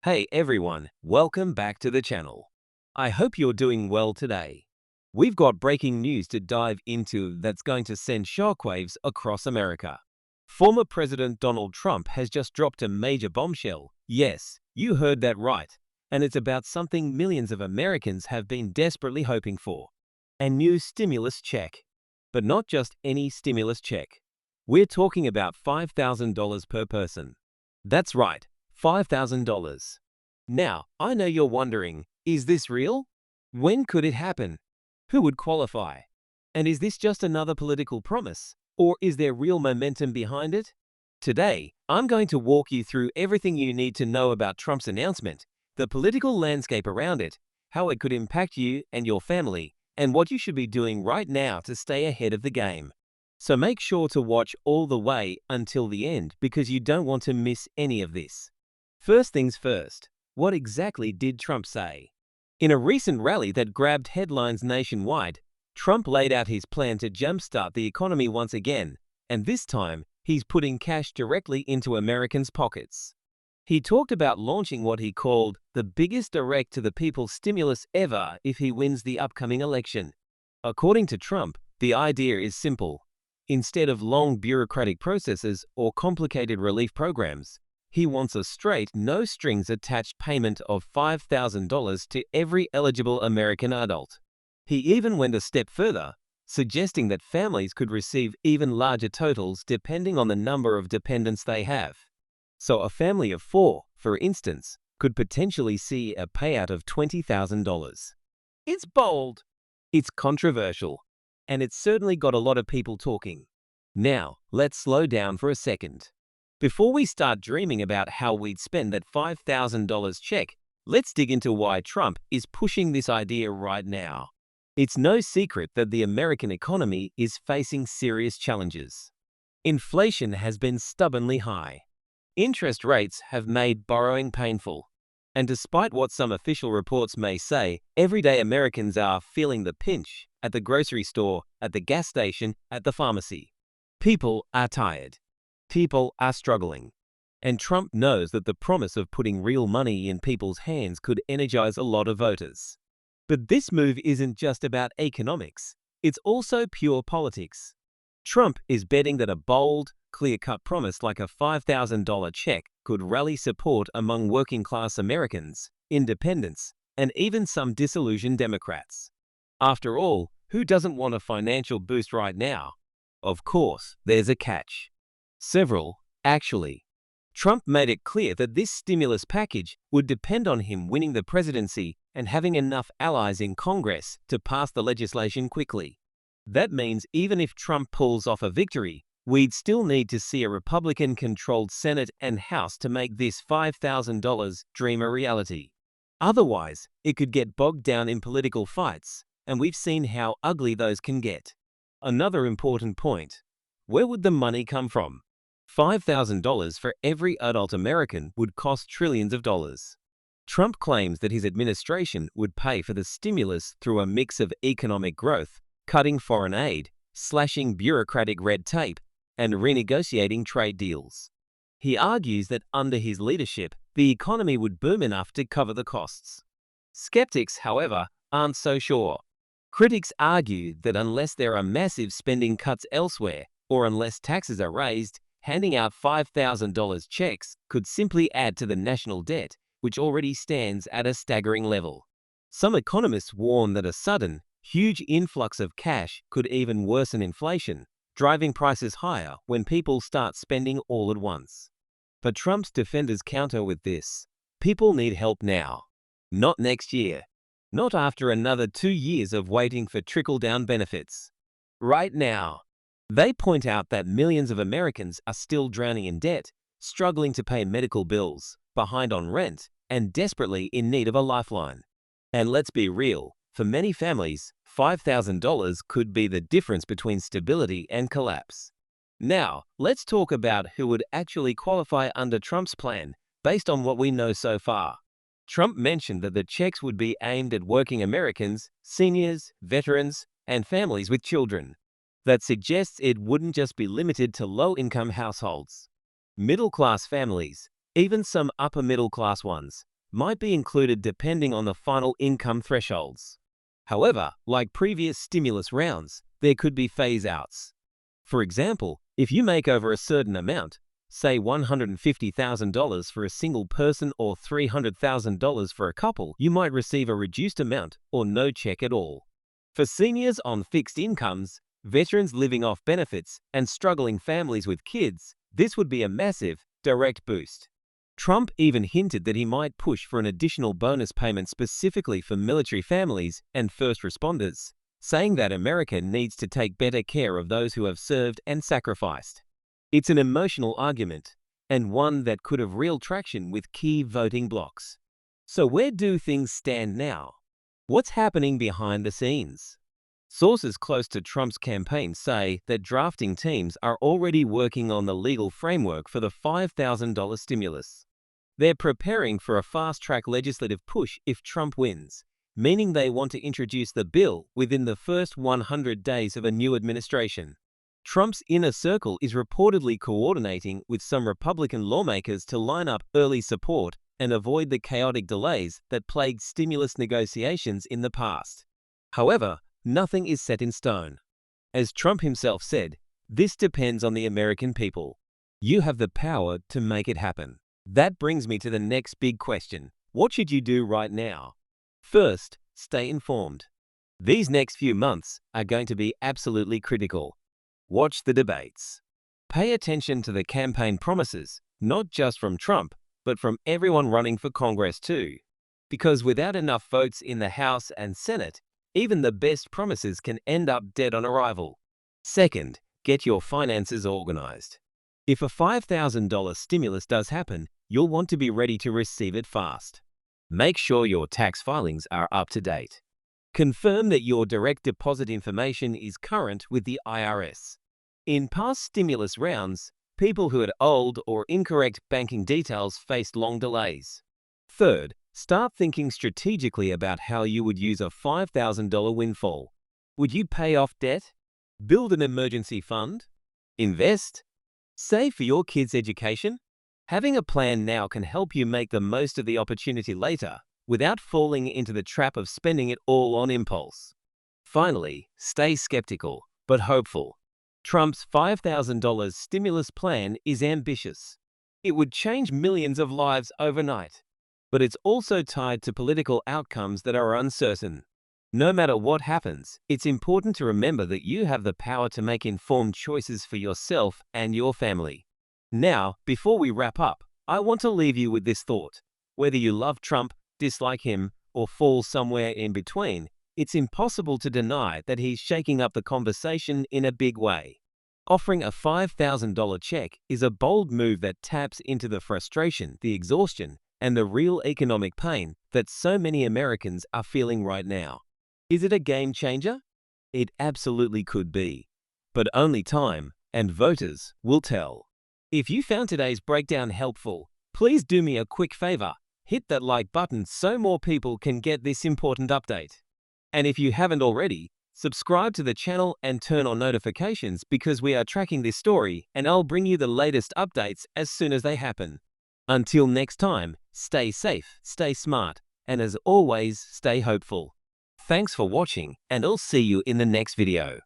Hey everyone, welcome back to the channel. I hope you're doing well today. We've got breaking news to dive into that's going to send shockwaves across America. Former President Donald Trump has just dropped a major bombshell. Yes, you heard that right. And it's about something millions of Americans have been desperately hoping for. A new stimulus check. But not just any stimulus check. We're talking about $5,000 per person. That's right, $5,000. Now, I know you're wondering, is this real? When could it happen? Who would qualify? And is this just another political promise? Or is there real momentum behind it? Today, I'm going to walk you through everything you need to know about Trump's announcement, the political landscape around it, how it could impact you and your family, and what you should be doing right now to stay ahead of the game. So make sure to watch all the way until the end because you don't want to miss any of this. First things first. What exactly did Trump say? In a recent rally that grabbed headlines nationwide, Trump laid out his plan to jumpstart the economy once again, and this time, he's putting cash directly into Americans' pockets. He talked about launching what he called the biggest direct-to-the-people stimulus ever if he wins the upcoming election. According to Trump, the idea is simple. Instead of long bureaucratic processes or complicated relief programs, he wants a straight, no-strings-attached payment of $5,000 to every eligible American adult. He even went a step further, suggesting that families could receive even larger totals depending on the number of dependents they have. So a family of 4, for instance, could potentially see a payout of $20,000. It's bold. It's controversial. And it's certainly got a lot of people talking. Now, let's slow down for a second. Before we start dreaming about how we'd spend that $5,000 check, let's dig into why Trump is pushing this idea right now. It's no secret that the American economy is facing serious challenges. Inflation has been stubbornly high. Interest rates have made borrowing painful. And despite what some official reports may say, everyday Americans are feeling the pinch at the grocery store, at the gas station, at the pharmacy. People are tired. People are struggling. And Trump knows that the promise of putting real money in people's hands could energize a lot of voters. But this move isn't just about economics. It's also pure politics. Trump is betting that a bold, clear-cut promise like a $5,000 check could rally support among working-class Americans, independents, and even some disillusioned Democrats. After all, who doesn't want a financial boost right now? Of course, there's a catch. Several, actually. Trump made it clear that this stimulus package would depend on him winning the presidency and having enough allies in Congress to pass the legislation quickly. That means even if Trump pulls off a victory, we'd still need to see a Republican-controlled Senate and House to make this $5,000 dream a reality. Otherwise, it could get bogged down in political fights, and we've seen how ugly those can get. Another important point. Where would the money come from? $5,000 for every adult American would cost trillions of dollars. Trump claims that his administration would pay for the stimulus through a mix of economic growth, cutting foreign aid, slashing bureaucratic red tape, and renegotiating trade deals. He argues that under his leadership, the economy would boom enough to cover the costs. Skeptics, however, aren't so sure. Critics argue that unless there are massive spending cuts elsewhere, or unless taxes are raised, handing out $5,000 checks could simply add to the national debt, which already stands at a staggering level. Some economists warn that a sudden, huge influx of cash could even worsen inflation, driving prices higher when people start spending all at once. But Trump's defenders counter with this. People need help now. Not next year. Not after another 2 years of waiting for trickle-down benefits. Right now. They point out that millions of Americans are still drowning in debt, struggling to pay medical bills, behind on rent, and desperately in need of a lifeline. And let's be real, for many families, $5,000 could be the difference between stability and collapse. Now, let's talk about who would actually qualify under Trump's plan, based on what we know so far. Trump mentioned that the checks would be aimed at working Americans, seniors, veterans, and families with children. That suggests it wouldn't just be limited to low-income households. Middle-class families, even some upper-middle-class ones, might be included depending on the final income thresholds. However, like previous stimulus rounds, there could be phase-outs. For example, if you make over a certain amount, say $150,000 for a single person or $300,000 for a couple, you might receive a reduced amount or no check at all. For seniors on fixed incomes, veterans living off benefits, and struggling families with kids, this would be a massive, direct boost. Trump even hinted that he might push for an additional bonus payment specifically for military families and first responders, saying that America needs to take better care of those who have served and sacrificed. It's an emotional argument, and one that could have real traction with key voting blocs. So where do things stand now? What's happening behind the scenes? Sources close to Trump's campaign say that drafting teams are already working on the legal framework for the $5,000 stimulus. They're preparing for a fast-track legislative push if Trump wins, meaning they want to introduce the bill within the first 100 days of a new administration. Trump's inner circle is reportedly coordinating with some Republican lawmakers to line up early support and avoid the chaotic delays that plagued stimulus negotiations in the past. However, nothing is set in stone. As Trump himself said, this depends on the American people. You have the power to make it happen. That brings me to the next big question. What should you do right now? First, stay informed. These next few months are going to be absolutely critical. Watch the debates. Pay attention to the campaign promises, not just from Trump, but from everyone running for Congress too. Because without enough votes in the House and Senate, even the best promises can end up dead on arrival. Second, get your finances organized. If a $5,000 stimulus does happen, you'll want to be ready to receive it fast. Make sure your tax filings are up to date. Confirm that your direct deposit information is current with the IRS. In past stimulus rounds, people who had old or incorrect banking details faced long delays. Third, start thinking strategically about how you would use a $5,000 windfall. Would you pay off debt? Build an emergency fund? Invest? Save for your kids' education? Having a plan now can help you make the most of the opportunity later, without falling into the trap of spending it all on impulse. Finally, stay skeptical, but hopeful. Trump's $5,000 stimulus plan is ambitious. It would change millions of lives overnight. But it's also tied to political outcomes that are uncertain. No matter what happens, it's important to remember that you have the power to make informed choices for yourself and your family. Now, before we wrap up, I want to leave you with this thought. Whether you love Trump, dislike him, or fall somewhere in between, it's impossible to deny that he's shaking up the conversation in a big way. Offering a $5,000 check is a bold move that taps into the frustration, the exhaustion, and the real economic pain that so many Americans are feeling right now. Is it a game changer? It absolutely could be. But only time and voters will tell. If you found today's breakdown helpful, please do me a quick favor. Hit that like button so more people can get this important update. And if you haven't already, subscribe to the channel and turn on notifications because we are tracking this story and I'll bring you the latest updates as soon as they happen. Until next time, stay safe, stay smart, and as always, stay hopeful. Thanks for watching, and I'll see you in the next video.